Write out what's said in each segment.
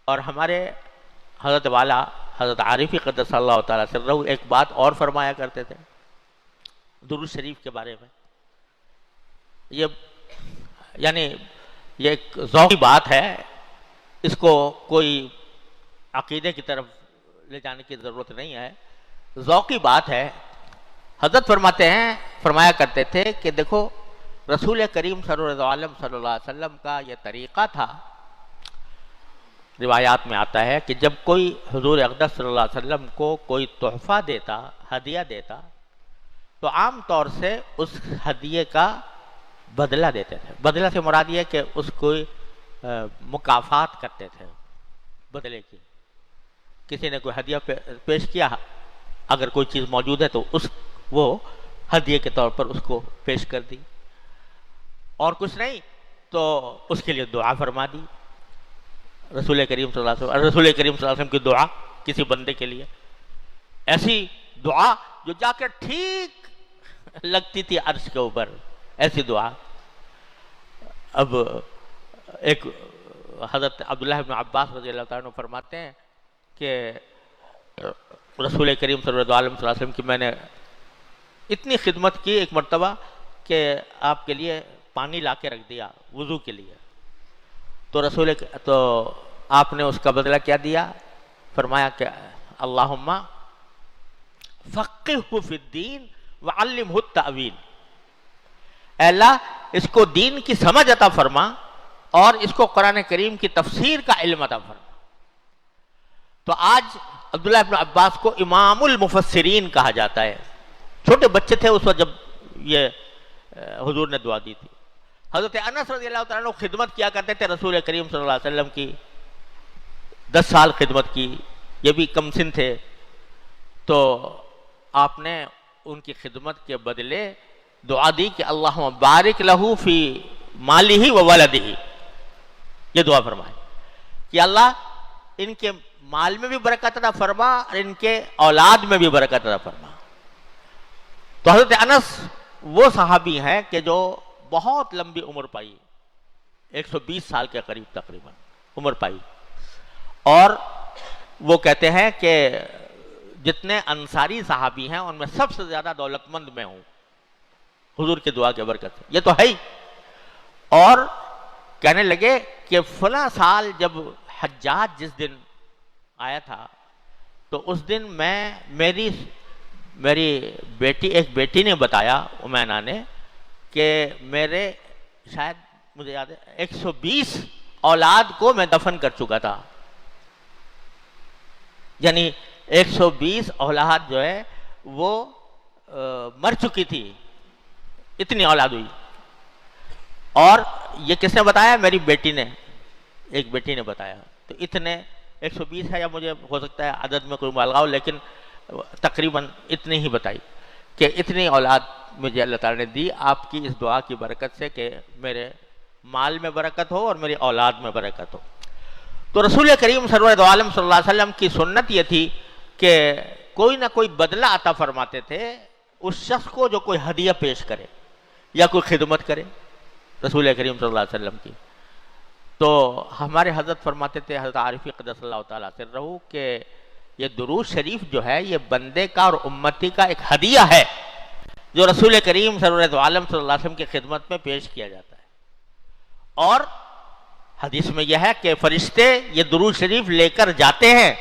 اور ہمارے حضرت والا حضرت عارفی قدس اللہ تعالیٰ سرہ ایک بات اور فرمایا کرتے تھے درود شریف کے بارے میں. یہ یعنی یہ ایک ذوقی بات ہے، اس کو کوئی عقیدے کی طرف لے جانے کی ضرورت نہیں ہے، ذوقی بات ہے. حضرت فرمایا کرتے تھے کہ دیکھو رسول کریم صلی اللہ علیہ وسلم کا یہ طریقہ تھا. روایات میں آتا ہے کہ جب کوئی حضور اقدس صلی اللہ علیہ وسلم کو کوئی تحفہ دیتا، ہدیہ دیتا، تو عام طور سے اس ہدیے کا بدلہ دیتے تھے. بدلہ سے مراد یہ کہ اس کو مکافات کرتے تھے بدلے کی. کسی نے کوئی ہدیہ پیش کیا، اگر کوئی چیز موجود ہے تو وہ ہدیے کے طور پر اس کو پیش کر دی، اور کچھ نہیں تو اس کے لیے دعا فرما دی. رسول کریم صلی اللہ علیہ وسلم کی دعا کسی بندے کے لیے، ایسی دعا جو جا کر ٹھیک لگتی تھی عرش کے اوپر، ایسی دعا. اب ایک حضرت عبداللہ بن عباس رضی اللہ تعالیٰ عنہ فرماتے ہیں کہ رسول کریم صلی اللہ علیہ وسلم کی میں نے اتنی خدمت کی ایک مرتبہ کہ آپ کے لیے پانی لا کے رکھ دیا وضو کے لیے. تو آپ نے اس کا بدلہ کیا دیا؟ فرمایا کہ اللہم فقہہ فی الدین وعلمہ التأویل. اے اللہ اس کو دین کی سمجھ عطا فرما اور اس کو قرآن کریم کی تفسیر کا علم عطا فرما. تو آج عبداللہ ابن عباس کو امام المفسرین کہا جاتا ہے. چھوٹے بچے تھے اس وقت جب یہ حضور نے دعا دی تھی. حضرت انس رضی اللہ تعالیٰ عنہ خدمت کیا کرتے تھے رسول کریم صلی اللہ علیہ وسلم کی، 10 سال خدمت کی، یہ بھی کم سن تھے. تو آپ نے ان کی خدمت کے بدلے دعا دی کہ اللہم بارک لہ فی مالہ و ولدہ. یہ دعا فرمائے کہ اللہ ان کے مال میں بھی برکت عطا فرما اور ان کے اولاد میں بھی برکت عطا فرما. تو حضرت انس وہ صحابی ہیں کہ جو بہت لمبی عمر پائی، 120 سال کے قریب تقریباً عمر پائی. اور وہ کہتے ہیں کہ جتنے انصاری صحابی ہیں ان میں سب سے زیادہ دولت مند میں ہوں حضور کی دعا کے برکت سے. یہ تو ہے ہی. اور کہنے لگے کہ فلاں سال جب حجاج جس دن آیا تھا تو اس دن میری بیٹی، ایک بیٹی نے بتایا امینا نے کہ میرے شاید مجھے یاد ہے 120 اولاد کو میں دفن کر چکا تھا. یعنی 120 اولاد جو ہے وہ مر چکی تھی، اتنی اولاد ہوئی. اور یہ کس نے بتایا؟ میری بیٹی نے، ایک بیٹی نے بتایا. تو اتنے 120 ہے یا مجھے ہو سکتا ہے عدد میں کوئی مبالغہ ہو، لیکن تقریباً اتنی ہی بتائی کہ اتنی اولاد مجھے اللہ تعالیٰ نے دی آپ کی اس دعا کی برکت سے کہ میرے مال میں برکت ہو اور میری اولاد میں برکت ہو. تو رسول کریم سرور عالم صلی اللہ علیہ وسلم کی سنت یہ تھی کہ کوئی نہ کوئی بدلہ عطا فرماتے تھے اس شخص کو جو کوئی ہدیہ پیش کرے یا کوئی خدمت کرے رسول کریم صلی اللہ علیہ وسلم کی. تو ہمارے حضرت فرماتے تھے، حضرت عارفی قدس اللہ تعالیٰ سرہ، کہ یہ درود شریف جو ہے یہ بندے کا اور امتی کا ایک ہدیہ ہے جو رسول کریم سرور عالم صلی اللہ علیہ وسلم کی خدمت میں پیش کیا جاتا ہے. اور حدیث میں یہ ہے کہ فرشتے یہ درود شریف لے کر جاتے ہیں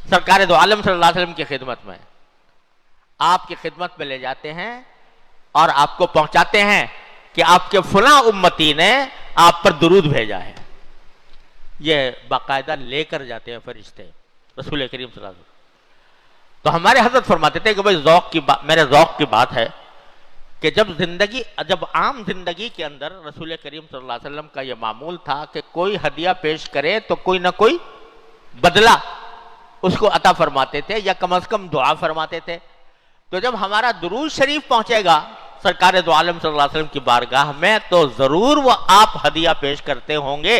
سرکار دو عالم صلی اللہ علیہ وسلم کی خدمت میں، آپ کی خدمت میں لے جاتے ہیں اور آپ کو پہنچاتے ہیں کہ آپ کے فلاں امتی نے آپ پر درود بھیجا ہے. یہ باقاعدہ لے کر جاتے ہیں فرشتے رسول کریم صلی اللہ علیہ وسلم. تو ہمارے حضرت فرماتے تھے کہ بھائی میرے ذوق کی بات ہے کہ جب عام زندگی کے اندر رسول کریم صلی اللہ علیہ وسلم کا یہ معمول تھا کہ کوئی ہدیہ پیش کرے تو کوئی نہ کوئی بدلہ اس کو عطا فرماتے تھے یا کم از کم دعا فرماتے تھے. تو جب ہمارا درود شریف پہنچے گا سرکار دو عالم صلی اللہ علیہ وسلم کی بارگاہ میں تو ضرور وہ آپ ہدیہ پیش کرتے ہوں گے،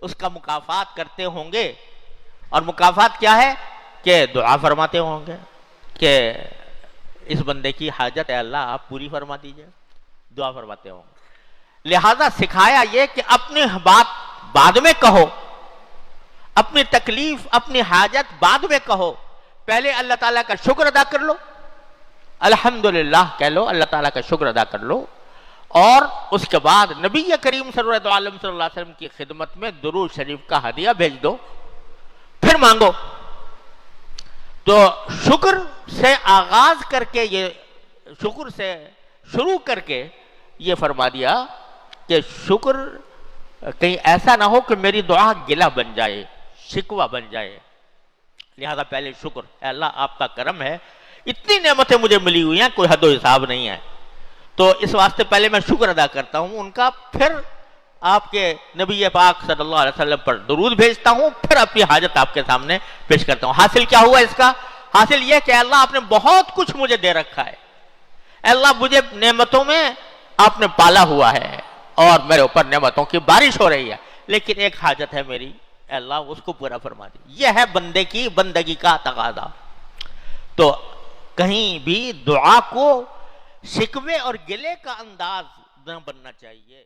اس کا مکافات کرتے ہوں گے. اور مکافات کیا ہے کہ دعا فرماتے ہوں گے کہ اس بندے کی حاجت ہے اللہ آپ پوری فرما دیجئے، دعا فرماتے ہوں گے. لہذا سکھایا یہ کہ اپنی بات بعد میں کہو اپنی تکلیف اپنی حاجت بعد میں کہو، پہلے اللہ تعالیٰ کا شکر ادا کر لو، الحمدللہ کہہ لو، اللہ تعالیٰ کا شکر ادا کر لو، اور اس کے بعد نبی کریم صلی اللہ علیہ وسلم کی خدمت میں درود شریف کا ہدیہ بھیج دو، پھر مانگو۔ تو شکر سے آغاز کر کے، یہ شکر سے شروع کر کے یہ فرما دیا کہ شکر کہیں ایسا نہ ہو کہ میری دعا گلہ بن جائے، شکوہ بن جائے، لہذا پہلے شکر، اے اللہ آپ کا کرم ہے، اتنی نعمتیں مجھے ملی ہوئی ہیں، کوئی حد و حساب نہیں ہے، تو اس واسطے پہلے میں شکر ادا کرتا ہوں ان کا، پھر آپ کے نبی پاک صلی اللہ علیہ وسلم پر درود بھیجتا ہوں، پھر اپنی حاجت آپ کے سامنے پیش کرتا ہوں۔ حاصل کیا ہوا اس کا؟ حاصل یہ کہ اللہ آپ نے بہت کچھ مجھے دے رکھا ہے، اللہ مجھے نعمتوں میں آپ نے پالا ہوا ہے اور میرے اوپر نعمتوں کی بارش ہو رہی ہے، لیکن ایک حاجت ہے میری، اے اللہ اس کو پورا فرما دی۔ یہ ہے بندے کی بندگی کا تقاضا۔ تو کہیں بھی دعا کو شکوے اور گلے کا انداز نہ بننا چاہیے۔